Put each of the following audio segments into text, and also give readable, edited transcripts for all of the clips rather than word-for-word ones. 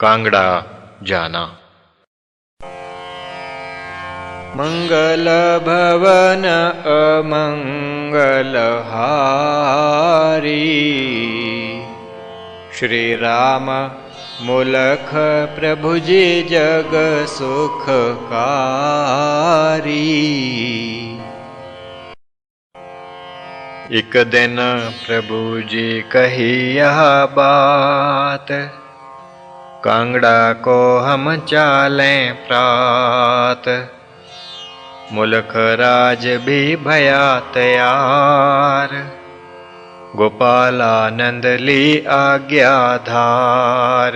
कांगड़ा जाना। मंगल भवन अमंगल हारी, श्री राम मुलख प्रभु जी जग सुखकारी। एक दिन प्रभु जी कही यह बात, कांगड़ा को हम चालें प्रात। मुलख राज भी भया तैयार, गोपालानंद ली आज्ञाधार।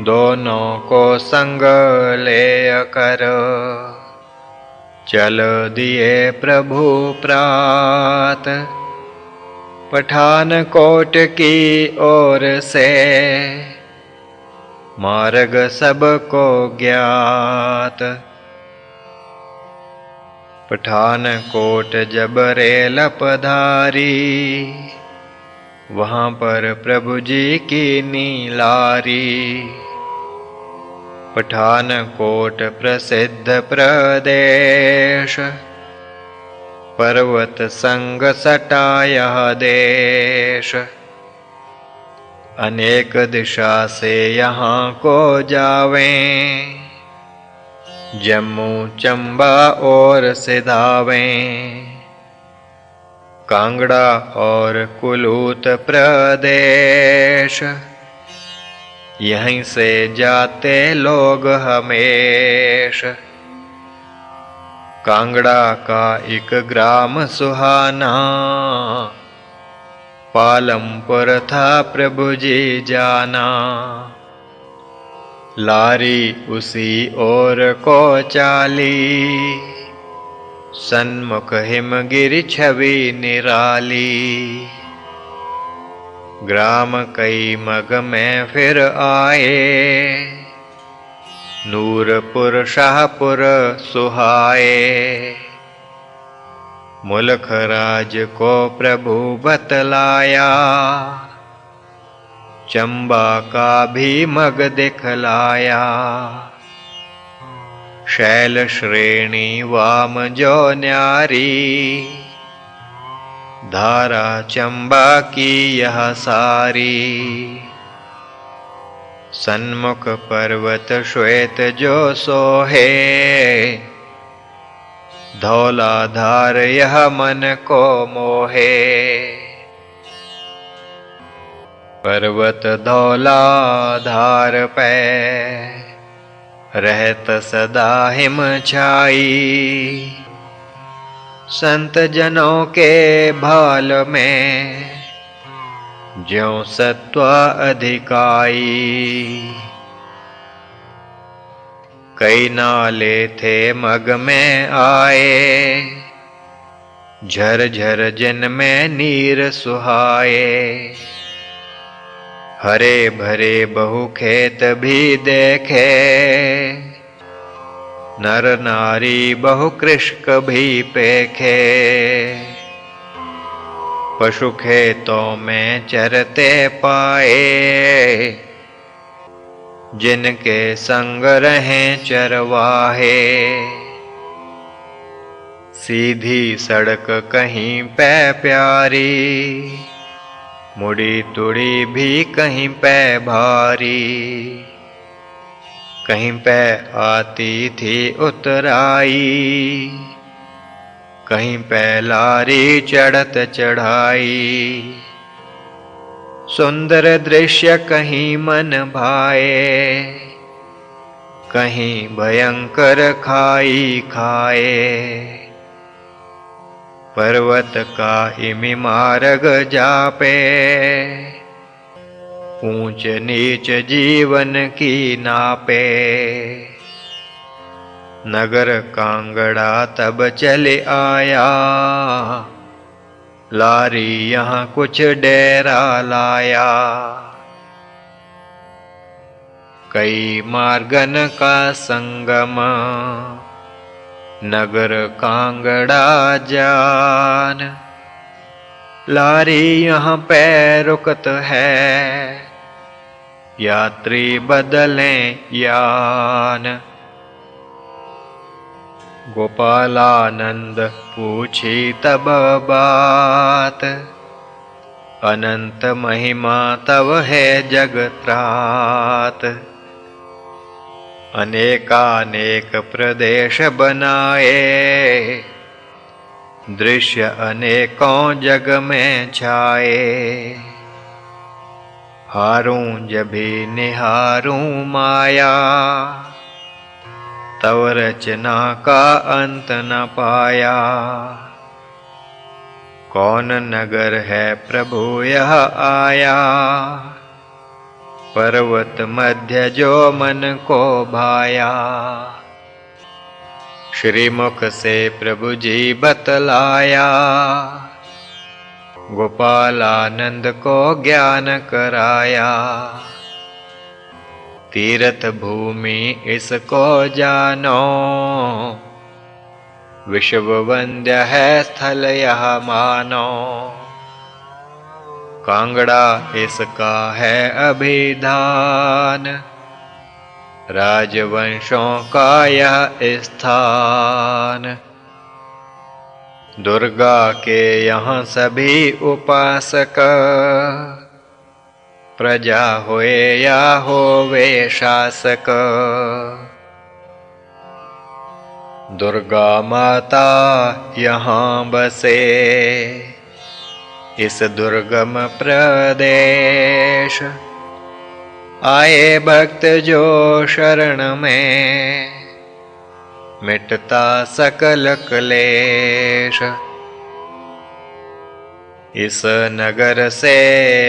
दोनों को संग ले कर चल दिए प्रभु प्रात। पठान कोट की ओर से मार्ग सबको ज्ञात। पठान कोट जब रेल पधारी, वहाँ पर प्रभु जी की नीलारी। पठान कोट प्रसिद्ध प्रदेश, पर्वत संग सटा यह देश। अनेक दिशा से यहाँ को जावें, जम्मू चंबा और सिधावें। कांगड़ा और कुलूत प्रदेश, यहीं से जाते लोग हमेश। कांगड़ा का एक ग्राम सुहाना, पालमपुर था प्रभु जी जाना। लारी उसी ओर को चाली, सन्मुख हिमगिरि छवि निराली। ग्राम कई मग में फिर आए, नूरपुर शाहपुर सुहाए। मुलख राज को प्रभु बतलाया, चंबा का भी मग दिखलाया। शैल श्रेणी वाम जो न्यारी, धारा चंबा की यह सारी। सन्मुख पर्वत श्वेत जो सोहे, धौला धार यह मन को मोहे। पर्वत धौला धार पे, रहत सदा हिम छाई। संत जनों के भाल में, ज्यों सत्वा अधिकाई। कई नाले थे मग में आए, झरझर जिनमें नीर सुहाए। हरे भरे बहु खेत भी देखे, नर नारी बहु कृष्क भी पेखे। पशु खेतों में चरते पाए, जिनके संग रहें चरवाहे। सीधी सड़क कहीं पे प्यारी, मुड़ी तुड़ी भी कहीं पे भारी। कहीं पे आती थी उतराई, कहीं पे लारी चढ़त चढ़ाई। सुंदर दृश्य कहीं मन भाए, कहीं भयंकर खाई खाए। पर्वत का इमि मार्ग जापे, ऊंच नीच जीवन की नापे। नगर कांगड़ा तब चले आया, लारी यहाँ कुछ डेरा लाया। कई मार्गन का संगम, नगर कांगड़ा जान। लारी यहाँ पे रुकत है, यात्री बदलें यान। गोपालानंद पूछी तब बात, अनंत महिमा तव है जगत्रात। अनेकानेक प्रदेश बनाए, दृश्य अनेकों जग में छाए। हारूं जभी निहारूं माया, तव रचना का अंत न पाया। कौन नगर है प्रभु यह आया, पर्वत मध्य जो मन को भाया। श्रीमुख से प्रभु जी बतलाया, गोपालानंद को ज्ञान कराया। तीर्थ भूमि इसको जानो, विश्व वंद्य है स्थल यह मानो। कांगड़ा इसका है अभिधान, राजवंशों का यह स्थान। दुर्गा के यहाँ सभी उपासक, प्रजा होए या होवे शासक। दुर्गा माता यहाँ बसे, इस दुर्गम प्रदेश। आए भक्त जो शरण में, मिटता सकल क्लेश। इस नगर से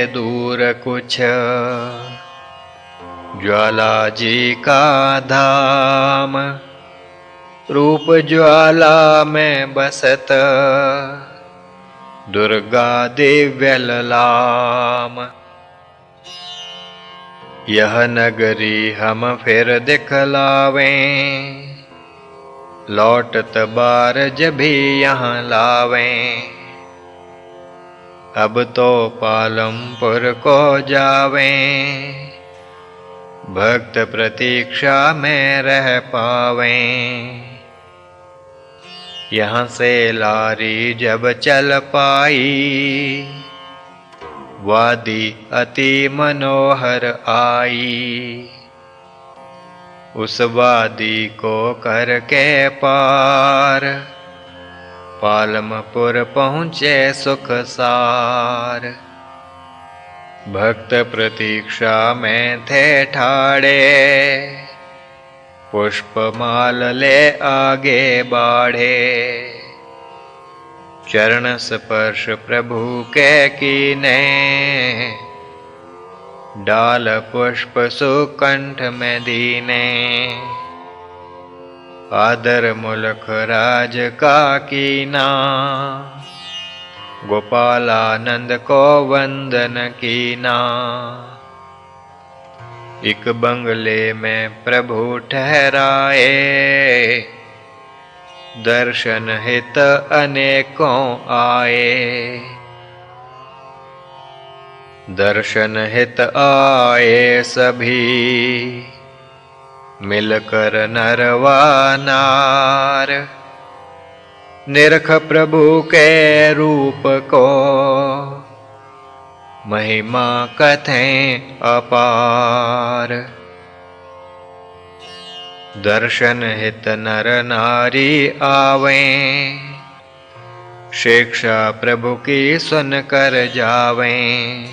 दूर कुछ, ज्वाला जी का धाम। रूप ज्वाला में बसत, दुर्गा दिव्य ललाम। यह नगरी हम फिर दिखलावें, लौटत बार जभी यहाँ लावें। अब तो पालमपुर को जावें, भक्त प्रतीक्षा में रह पावें। यहाँ से लारी जब चल पाई, वादी अति मनोहर आई। उस वादी को करके पार, पालमपुर पहुँचे सुख सार। भक्त प्रतीक्षा में थे ठाड़े, पुष्पमाल ले आगे बाढ़े। चरण स्पर्श प्रभु के कीने, डाल पुष्प सुकंठ में दीने। आदर मुलक राज का कीना, गोपालानंद को वंदन कीना। एक बंगले में प्रभु ठहराए, दर्शन हित अनेकों आए। दर्शन हित आए सभी, मिलकर नरवा नार। निरख प्रभु के रूप को, महिमा कथें अपार। दर्शन हित नर नारी आवें, शिक्षा प्रभु की सुन कर जावें।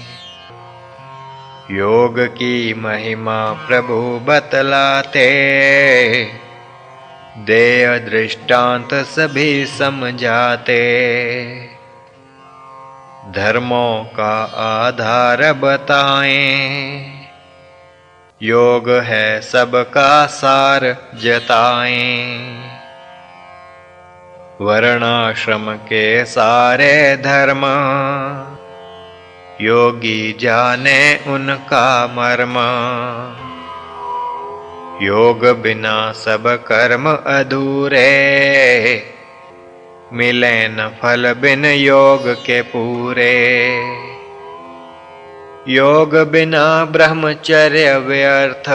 योग की महिमा प्रभु बतलाते, देय दृष्टांत सभी समझाते। धर्मों का आधार बताएं, योग है सबका सार जताएं। वर्णाश्रम के सारे धर्म, योगी जाने उनका मर्म। योग बिना सब कर्म अधूरे, मिले न फल बिन योग के पूरे। योग बिना ब्रह्मचर्य व्यर्थ,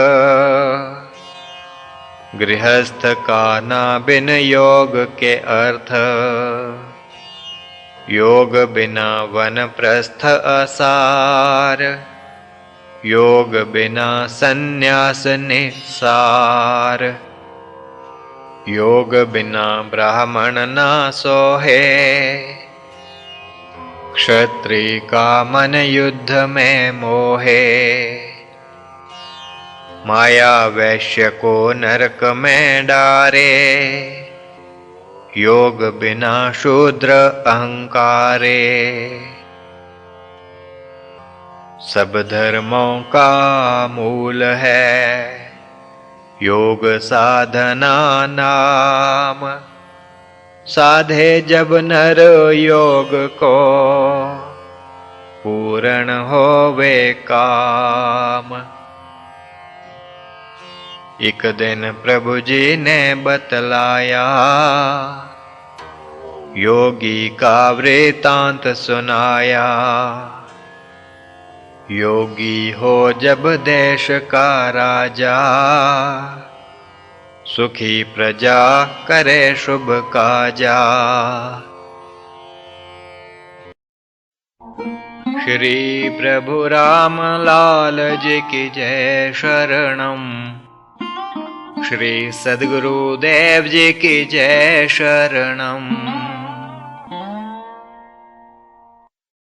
गृहस्थ का ना बिन योग के अर्थ। योग बिना वनप्रस्थ असार, योग बिना संन्यास निस्सार। योग बिना ब्राह्मण ना सोहे, क्षत्रिय का मन युद्ध में मोहे। माया वैश्य को नरक में डारे, योग बिना शूद्र अहंकारे। सब धर्मों का मूल है योग साधना नाम। साधे जब नर योग को, पूर्ण होवे काम। एक दिन प्रभु जी ने बतलाया, योगी का वृतांत सुनाया। योगी हो जब देश का राजा, सुखी प्रजा करे शुभ काजा। श्री प्रभु राम लाल जी की जय शरणम। श्री सद्गुरुदेव जी की जय शरणम।